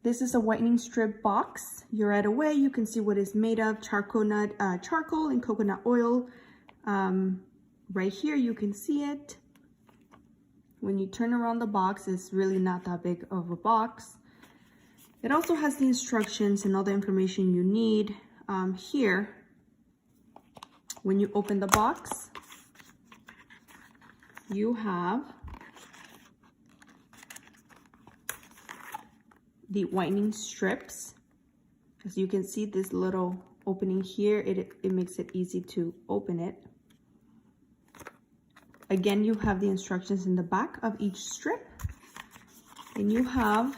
This is a whitening strip box. You're right away. You can see what it's made of: charcoal and coconut oil. Right here, you can see it. When you turn around the box, it's really not that big of a box. It also has the instructions and all the information you need. Here, when you open the box, you have the whitening strips. As you can see, this little opening here, it makes it easy to open it. Again, you have the instructions in the back of each strip, and you have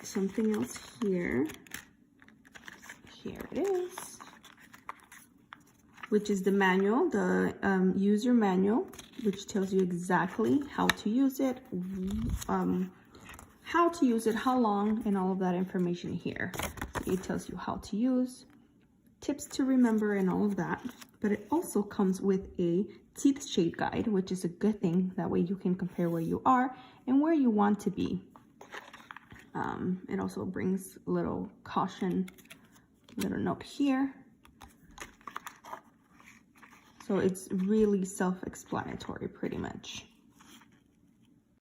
something else here. Here it is, which is the manual, the user manual, which tells you exactly how to use it, how long, and all of that information here. It tells you how to use, tips to remember, and all of that. But it also comes with a teeth shade guide, which is a good thing. That way you can compare where you are and where you want to be. It also brings a little caution, little note here. So it's really self-explanatory pretty much.